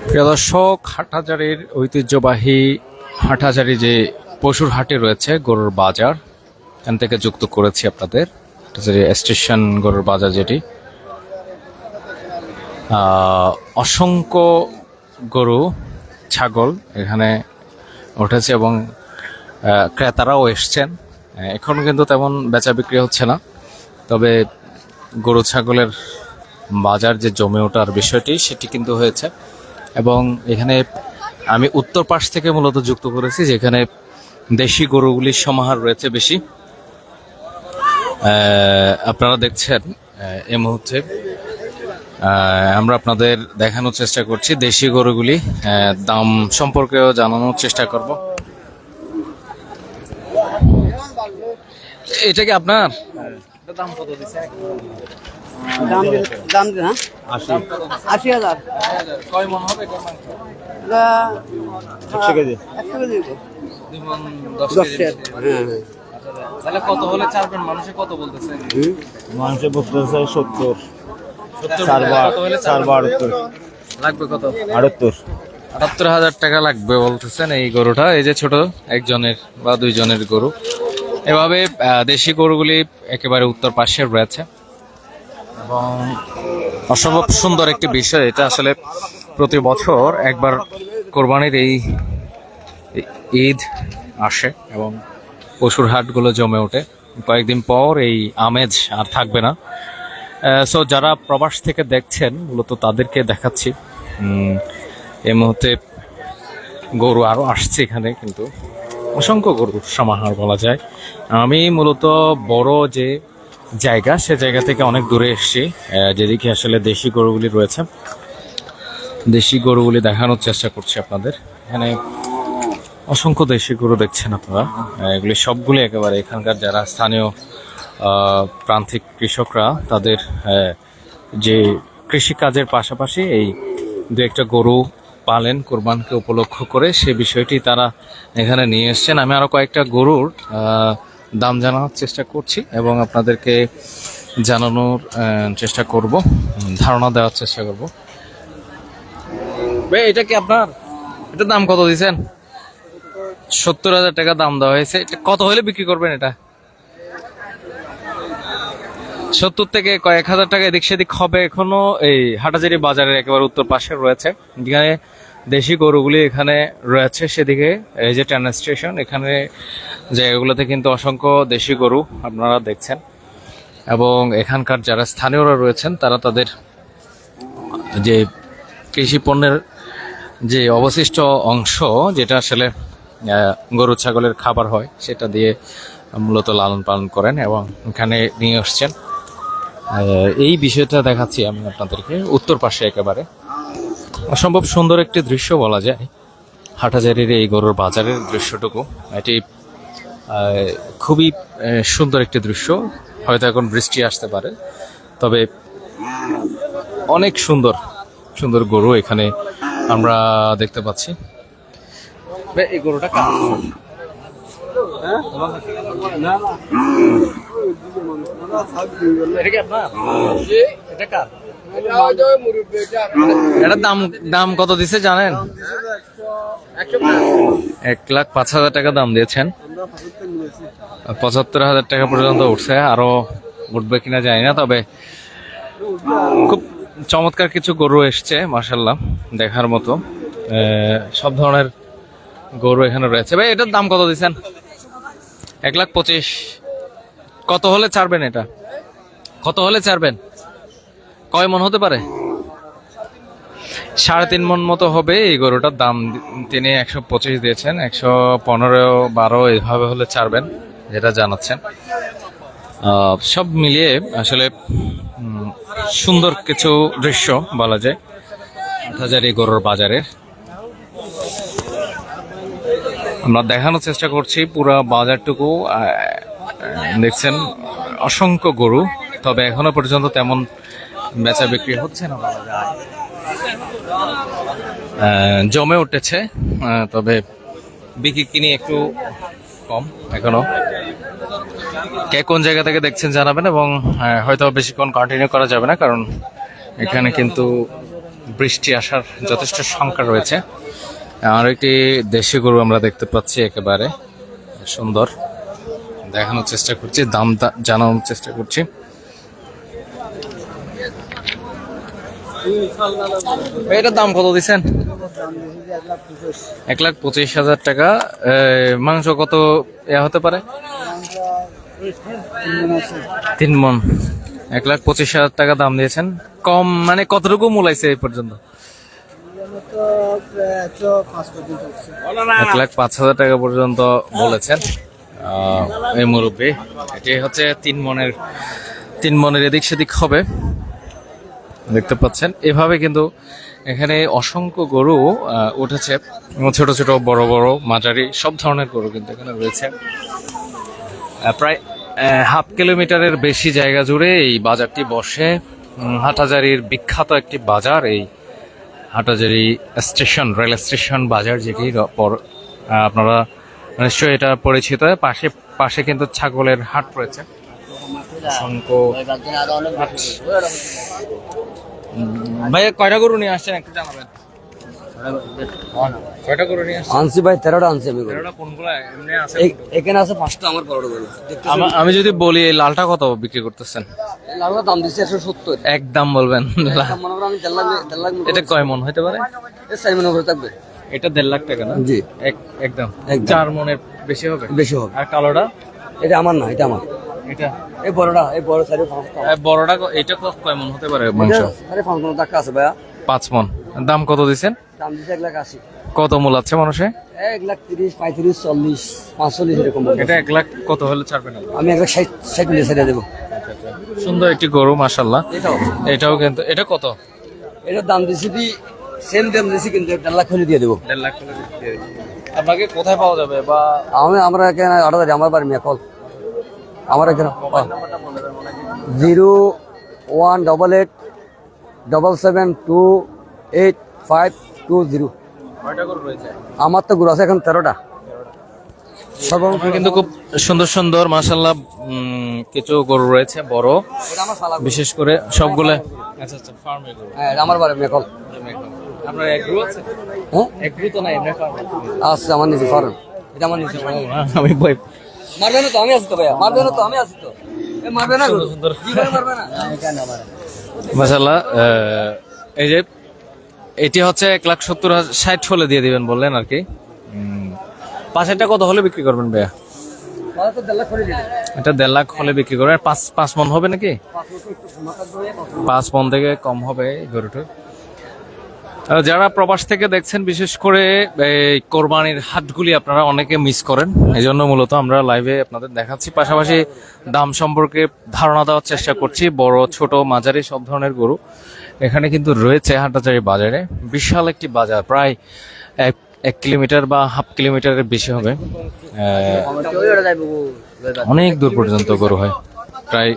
প্রিয় দর্শক, হাটহাজারীর ঐতিহ্যবাহী হাটহাজারী যে পশুর হাটে রয়েছে গরুর বাজার, এখান থেকে যুক্ত করেছি আপনাদের। হাটহাজারী স্টেশন গরুর বাজার, যেটি অসংখ্য গরু ছাগল এখানে উঠেছে এবং ক্রেতারাও এসছেন। এখন কিন্তু তেমন বেচা বিক্রি হচ্ছে না, তবে গরু ছাগলের বাজার যে জমে ওঠার বিষয়টি সেটি কিন্তু হয়েছে। এবং এখানে আমি উত্তর পাশ থেকে মূলত যুক্ত করেছি, যেখানে দেশি গরুগুলির সমাহার রয়েছে বেশি। আপনারা দেখছেন এই মুহূর্তে আমরা আপনাদের দেখানোর চেষ্টা করছি দেশি গরুগুলি, দাম সম্পর্কেও জানানোর চেষ্টা করব। এটা কি আপনার? দাম কত দিচ্ছে? দাম হ্যাঁ ৮০,০০০। কয় মন হবে? ১০০ কেজি। ১০ কেজি। তাহলে কত হলে ছাড়বেন? মানুষে কত বলতেছে? মানুষে বলতেছে ৭০। ৭০ লাগবে। কত? ৭৮,০০০ টাকা লাগবে বলতেছেন এই গরুটা। এই যে ছোট একজনের বা দুইজনের গরু। এভাবে দেশি গরুগুলি একেবারে উত্তর পাশে রয়েছে এবং অসম্ভব সুন্দর একটি বিষয়। এটা আসলে প্রতি বছর একবার কোরবানির এই ঈদ আসে এবং পশুর হাটগুলো জমে ওঠে। কয়েকদিন পর এই আমেজ আর থাকবে না। সো যারা প্রবাস থেকে দেখছেন মূলত তাদেরকে দেখাচ্ছি। এই মুহূর্তে গরু আরও আসছে এখানে, কিন্তু অসংখ্য গরুর সমাহার বলা যায়। আমি মূলত বড় যে জায়গা সে জায়গা থেকে অনেক দূরে এসেছি, যেদিকে আসলে দেশি গরুগুলি রয়েছে। দেশি গরুগুলি দেখানোর চেষ্টা করছি আপনাদের। এখানে অসংখ্য দেশি গরু দেখছেন আপনারা। এগুলি সবগুলি একেবারে এখানকার যারা স্থানীয় প্রান্তিক কৃষকরা, তাদের যে কৃষিকাজের পাশাপাশি এই দু একটা গরু পালেন কোরবানকে উপলক্ষ করে, সে বিষয়টি তারা এখানে নিয়ে এসছেন। আমি আরও কয়েকটা গরুর দাম জানানোর চেষ্টা করছি এবং আপনাদেরকে জানানোর চেষ্টা করব, ধারণা দেওয়ার চেষ্টা করব। ভাই, এটা কি আপনার? এটার দাম কত দিয়েছেন? ৭০,০০০ টাকা দাম দেওয়া হয়েছে। এটা কত হলে বিক্রি করবেন? এটা ৭০ থেকে কয়েক হাজার টাকা এদিক সেদিক হবে। এখনো এই হাটহাজারী বাজারের একেবারে উত্তর পাশে রয়েছে, যেখানে দেশি গরুগুলি এখানে রয়েছে। সেদিকে এই যে ট্রেন স্টেশন, এখানে জায়গাগুলোতে কিন্তু অসংখ্য দেশি গরু আপনারা দেখছেন। এবং এখানকার যারা স্থানীয়রা রয়েছেন তারা তাদের যে কৃষি পণ্যের যে অবশিষ্ট অংশ, যেটা আসলে গরু ছাগলের খাবার হয়, সেটা দিয়ে মূলত লালন পালন করেন এবং এখানে নিয়ে আসছেন। এই বিষয়টা দেখাচ্ছি আমি আপনাদেরকে উত্তর পাশে। একেবারে অসম্ভব সুন্দর একটি দৃশ্য বলা যায় হাটহাজারীর এই গরুর বাজারের দৃশ্যটুকু। এটি খুবই সুন্দর একটি দৃশ্য। হয়তো এখন বৃষ্টি আসতে পারে, তবে অনেক সুন্দর সুন্দর গরু এখানে আমরা দেখতে পাচ্ছি। এই গরুটা কার? এটা কি আপনার? এটা কার? এটার দাম কত দিছে জানেন? ১,০৫,০০০ টাকা দাম দিয়েছেন। ৭৫,০০০ টাকা পর্যন্ত উঠছে, আরো উঠবে কিনা জানি না। তবে খুব চমৎকার কিছু গরু এসছে, মাশাআল্লাহ, দেখার মতো। সব ধরনের গরু এখানে রয়েছে। ভাই, এটার দাম কত দিচ্ছেন? ১,২৫,০০০। কত হলে ছাড়বেন? এটা কত হলে ছাড়বেন? কয় মন হতে পারে? ৩.৫ মন মতো হবে এই গরুটার দাম। তিনি ১২৫ দিয়েছেন। ১১৫-১২ এইভাবে হলে ছাড়বেন, যেটা জানাচ্ছেন। সব মিলিয়ে আসলে সুন্দর কিছু দৃশ্য বলা যায় হাটহাজারী গরুর বাজারের। আমরা দেখানোর চেষ্টা করছি পুরো বাজারটুকু। দেখছেন অসংখ্য গরু, তবে এখনো পর্যন্ত তেমন বেচা বিক্রি হচ্ছে না বলা যায়। জমে উঠেছে, তবে বিক্রি কিনি একটু কম এখনো। কে কোন জায়গা থেকে দেখছেন জানাবেন, এবং হয়তো বেশিক্ষণ কন্টিনিউ করা যাবে না, কারণ এখানে কিন্তু বৃষ্টি আসার যথেষ্ট সংখ্যা রয়েছে। আর একটি দেশি গরু আমরা দেখতে পাচ্ছি, একেবারে সুন্দর, দেখানোর চেষ্টা করছি, দাম জানানোর চেষ্টা করছি। এটার দাম কত দিচ্ছেন? 1,25,000 টাকা। মাংস কত হতে পারে? 3 মণ। 1,25,000 টাকা দাম দিয়েছেন। কম মানে কতটুকু মূলাইছে এই পর্যন্ত? 1,05,000 টাকা পর্যন্ত বলেছেন এই মুরব্বী। এটি হচ্ছে 3 মণের এদিক সেদিক হবে, দেখতে পাচ্ছেন। এভাবে কিন্তু এখানে অসংখ্য গরু উঠেছে, ছোট ছোট, বড় বড়, মাঝারি, সব ধরনের গরু কিন্তু এখানে রয়েছে। প্রায় হাফ কিলোমিটারের বেশি জায়গা জুড়ে এই বাজারটি বসে। হাটহাজারীর বিখ্যাত একটি বাজার এই হাটহাজারী স্টেশন, রেল স্টেশন বাজার, যেটি আপনারা নিশ্চয়ই এটা পরিচিত। পাশে পাশে কিন্তু ছাগলের হাট রয়েছে, অসংখ্য। ভাইয়া কয়টা গরু নিয়ে আসছেন একটু জানাবেন? কয়টা গরু নিয়ে আসছেন? আনছি ভাই 13টা আনছি আমি। 13টা কোনগুলা এমনি আছে? এখানে আছে 5টা আমার বড় গরু। আমি যদি বলি এই লালটা কত বিক্রি করতেছেন? লালটা দাম দিচ্ছে 170। একদম বলবেন? মনে করো আমি 1.5 লাখ। এটা কয় মন হতে পারে? 4 মন করে থাকবে। এটা 1.5 লাখ টাকা না? জি একদম 4 মনের বেশি হবে? বেশি হবে। আর কালোটা? এটা আমার না, এটা আমার। এটা এই বড়টা, এই বড় 5.5। বড়টা এটা কয় মন হতে পারে মাংস? 5.5 মন টাকা আছে ভাইয়া। 5 মন। দাম কত দিছেন? দাম দিচ্ছে 1,80,000। কত মূল আছে মানুষে? 1,30,000, 35,000, 40, 45 এরকম। এটা 1 লাখ কত হলে ছাড়বেন? আমি 1,60,000 মিলে ছেড়ে দেবো। সুন্দর একটি গরু মাশাআল্লাহ। এটাও কিন্তু, এটা কত? এটার দাম দিচ্ছি কি সেম দাম দিচ্ছি, কিন্তু 1.5 লাখ হলে দিয়ে দেবো। 1.5 লাখ হলে দিয়ে দেব। আপনাকে কোথায় পাওয়া যাবে? বা আমরা এখানে 8,000, আমার বাড়ি মেকল। আমার এখানে 018877285520। কয়টা গরু রয়েছে? আমার তো গরু আছে এখন 13টা। কিন্তু খুব সুন্দর সুন্দর মাশাআল্লাহ কিছু গরু রয়েছে বড়, বিশেষ করে সবগুলো। আচ্ছা আচ্ছা, ফার্মের গরু। হ্যাঁ, আমার বাড়ি মেকল। আপনার এগ্রো আছে? হ্যাঁ, এগ্রো তো না, এমনি ফার্ম আছে আমার নিজে ফার্ম। এটা আমার নিজে ফার্ম। আমি বই মারবে না তো? আমি আছি তো ভাইয়া। মারবে না তো? আমি আছি তো। মারবে না গরু? সুন্দর কি করে মারবে না? মাশাআল্লাহ। এই যে এটি হচ্ছে 1,70,000 হলে দিয়ে দিবেন বললেন আর কি। পাশেরটা কত হলে বিক্রি করবেন ভাইয়া? মারা তো 1.5 লাখ করে দিবে। এটা 1.5 লাখ হলে বিক্রি করবেন। 5 মন হবে নাকি? 5 মন থেকে কম হবে এই গরুটার। যারা প্রবাস থেকে দেখছেন, বিশেষ করে এই কোরবানির হাটগুলি আপনারা অনেকে মিস করেন, এই জন্য মূলত আমরা লাইভে আপনাদের দেখাচ্ছি। পাশাপাশি দাম সম্পর্কে ধারণা দেওয়ার চেষ্টা করছি। বড়, ছোট, মাঝারি সব ধরনের গরু এখানে কিন্তু রয়েছে হাটহাজারী বাজারে। বিশাল একটি বাজার, প্রায় 1 কিলোমিটার বা হাফ কিলোমিটারের বেশি হবে। অনেক দূর পর্যন্ত গরু হয় প্রায়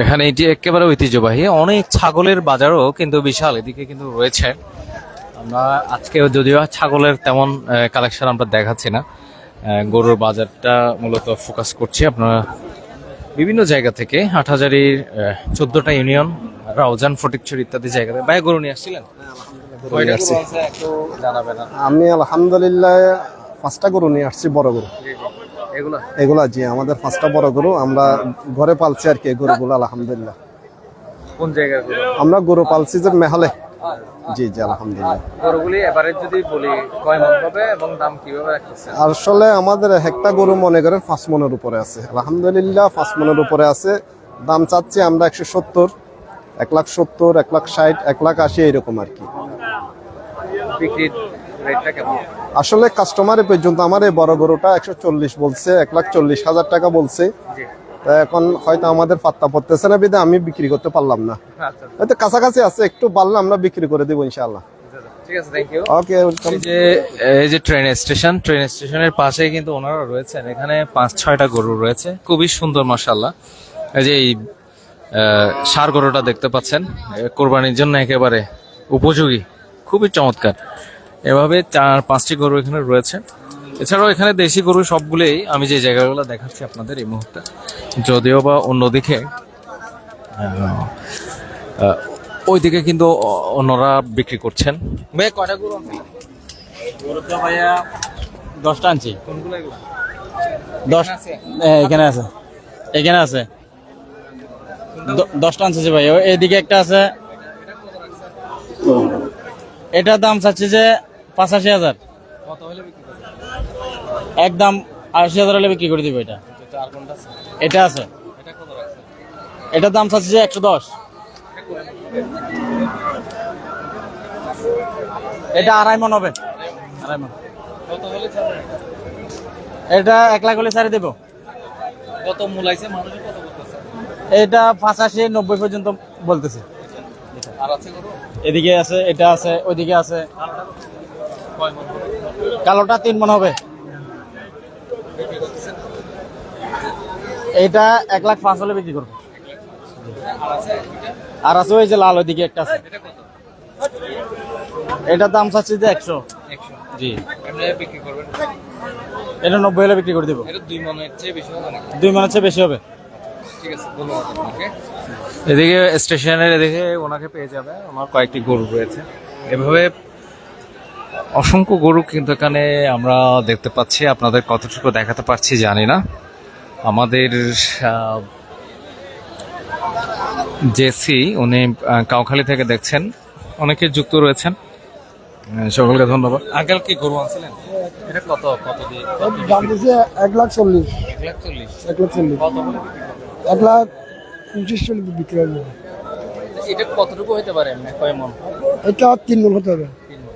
এখানে। এটি একেবারে ঐতিহ্যবাহী। অনেক ছাগলের বাজারও কিন্তু বিশাল এদিকে কিন্তু রয়েছে। আমরা আজকে যদিও ছাগলের তেমন কালেকশন আমরা দেখাচ্ছি না, গরুর বাজারটা মূলত ফোকাস করছি। আপনারা বিভিন্ন জায়গা থেকে, হাটহাজারীর 14টা ইউনিয়ন, রাউজান, ফটিকছড়ি ইত্যাদি জায়গা থেকে ভাই গরু নিয়ে আসছিলেন? আমি আলহামদুলিল্লাহ 5টা গরু নিয়ে আসছি, বড় গরু। এগুলা জি আমাদের 5টা বড় গরু, আমরা ঘরে পালছি আর কি গরুগুলো আলহামদুলিল্লাহ। কোন জায়গায় আমরা গরু পালছি যে মেহালে। জি জি আলহামদুলিল্লাহ। গরুগুলি এভারেজ যদি বলি কয় মণ হবে এবং দাম কিভাবে রাখতেছেন? আসলে আমাদের একটা গরু মনে করেন 5 মনের উপরে আছে আলহামদুলিল্লাহ, 5 মনের উপরে আছে। দাম চাচ্ছি আমরা 170, 1,70,000, 1,60,000, 1,80,000 এরকম আর কি। বিক্রির রেটটা কেমন? আসলে কাস্টমারের পর্যন্ত আমার এই বড় গরুটা 140 বলছে, 1,40,000 টাকা বলছে। তা এখন হয়তো আমাদের পাত্তা পড়তেছে না, বিধে আমি বিক্রি করতে পারলাম না। হয়তো কাছাকাছি আছে, একটু বাড়লে আমরা বিক্রি করে দেবো ইনশাআল্লাহ। ঠিক আছে, থ্যাংক ইউ। ওকে, এই যে ট্রেন স্টেশনের পাশে কিন্তু ওনারা রয়েছেন। এখানে 5-6টা গরু রয়েছে, খুবই সুন্দর মাশাআল্লাহ। এই যে এই ষাঁড় গরুটা দেখতে পাচ্ছেন, কোরবানির জন্য একেবারে উপযোগী, খুবই চমৎকার। এভাবে 4-5টি গরু এখানে রয়েছে। এছাড়াও এখানে দেশি গরু সবগুলোই আমি যে জায়গাগুলো দেখাচ্ছি আপনাদের এই মুহূর্তে, যদিও বা অন্যদিকে ওইদিকে কিন্তু অন্যরা বিক্রি করছেন। ভাই কয়টা গরু আছে? গরু তো ভাইয়া 10টা আনছি। কোনগুলো এগুলো? 10 এখানে আছে, এখানে আছে 10টা আনছে ভাই। এইদিকে একটা আছে, এটার দাম চাচ্ছে যে 85,000। কত হলে বিক্রি করবেন? একদম 80,000 হলে বিক্রি করে দিব। এটা আর কোনটা আছে? এটা আছে, এটা কত রাখছেন? এটার দাম চাচ্ছে যে 110। এটা 2.5 মণ হবে, 2.5 মণ। কত হলে ছাড়বেন? এটা 1 লাখ হলে ছাড়ে দেবো। কত মূলাইছে মানুষ কত বলতেছে? এটা 85-90 পর্যন্ত বলতেছে। আর আছে গরু? এদিকে আছে, এটা আছে, ওইদিকে আছে। কয় মণ হবে? কালোটা 3 মণ হবে। এটা 1,05,000 হলে বিক্রি করবো। আর আছে? আর আছে ওই যে লাল, ওইদিকে একটা আছে। এটা কত? এটার দাম চাচ্ছি যে 100। 100 জি। এমনি বিক্রি করবেন? এটা 90 হলে বিক্রি করে দেবো। এটা 2 মণের চেয়ে বেশি হবে না? 2 মণের চেয়ে বেশি হবে। ঠিক আছে, ধন্যবাদ আপনাকে। এদিকে স্টেশনের এদিকে ওনাকে পেয়ে যাবে, আমার কয়েকটি গরু রয়েছে। এভাবে অসংখ্য গরু কিন্তু এখানে আমরা দেখতে পাচ্ছি। আপনাদের কতটুকু দেখাতে পারছি জানি না। আমাদের জেসি উনি কাউখালী থেকে দেখছেন, অনেকে যুক্ত রয়েছেন। সকলকে ধন্যবাদ। আঙ্কেল কি গরু আনছিলেন? এটা কত কত দিয়ে? দাম দিয়েছে 1,40,000। 1,40,000। 1,40,000। কত হলে বিক্রি করবেন? 1,25,000 বিক্রি হবে। এটা কতটুকু হতে পারে এমনি কয় মণ? এটা 3 মণ হতে হবে।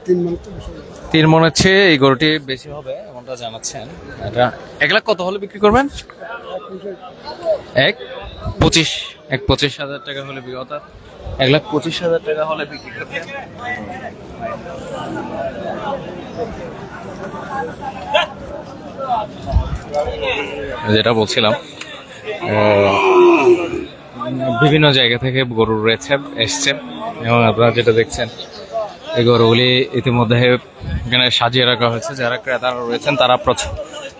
3 মণ তো বেশি হবে। 3 মণের চেয়ে এই গরুটি বেশি হবে এমনটা জানাচ্ছেন। এটা 1 লাখ কত হলে বিক্রি করবেন? 1,25,000 টাকা হলে বিক্রি, অর্থাৎ 1,25,000 টাকা হলে বিক্রি করবেন। যেটা বলছিলাম, বিভিন্ন জায়গা থেকে গরু রয়েছে এসছেন, এবং আপনারা যেটা দেখছেন এই গরুগুলি ইতিমধ্যে এখানে সাজিয়ে রাখা হয়েছে। যারা ক্রেতারা রয়েছেন তারা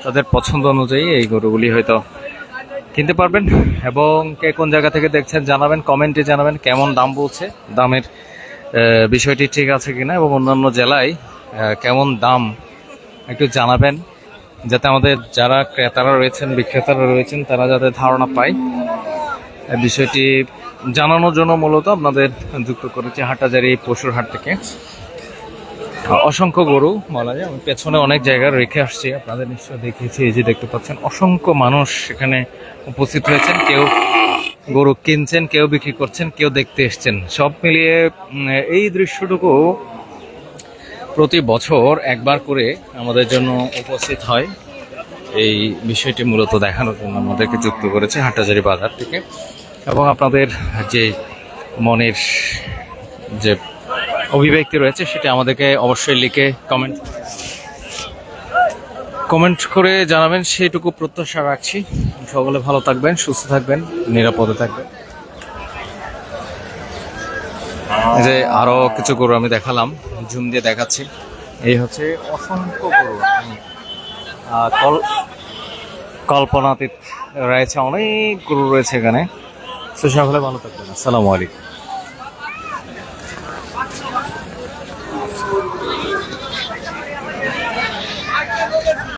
তাদের পছন্দ অনুযায়ী এই গরুগুলি হয়তো কিনতে পারবেন। এবং কে কোন জায়গা থেকে দেখছেন জানাবেন, কমেন্টে জানাবেন কেমন দাম বলছে, দামের বিষয়টি ঠিক আছে কিনা, এবং অন্যান্য জেলায় কেমন দাম একটু জানাবেন, যাতে আমাদের যারা ক্রেতারা রয়েছেন, বিক্রেতারা রয়েছেন, তারা যাতে ধারণা পায়। এই বিষয়টি জানানোর জন্য মূলত আপনাদের যুক্ত করেছি হাটহাজারী পশুর হাট থেকে। অসংখ্য গরু বলা যায়, আমি পেছনে অনেক জায়গায় রেখে আসছি, আপনাদের নিশ্চয় দেখিয়েছি। এই যে দেখতে পাচ্ছেন অসংখ্য মানুষ এখানে উপস্থিত হয়েছেন, কেউ গরু কিনছেন, কেউ বিক্রি করছেন, কেউ দেখতে এসছেন। সব মিলিয়ে এই দৃশ্যটুকু প্রতি বছর একবার করে আমাদের জন্য উপস্থিত হয়। এই বিষয়টি মূলত দেখানোর জন্য আমাদেরকে যুক্ত করেছে হাটহাজারী বাজার থেকে। এবং আপনাদের যে মনের যে অভিব্যক্তি রয়েছে সেটা আমাদেরকে অবশ্যই লিখে কমেন্ট করে জানাবেন, সেইটুকু প্রত্যাশা রাখছি। সকলে ভালো থাকবেন, সুস্থ থাকবেন, নিরাপদে থাকবেন। এই যে আরো কিছু গরু আমি দেখালাম, জুম দিয়ে দেখাচ্ছি। এই হচ্ছে অসংখ্য গরু, কল্পনাতীত রয়েছে, অনেক গরু রয়েছে এখানে। সকলে ভালো থাকবেন। আসসালামু আলাইকুম।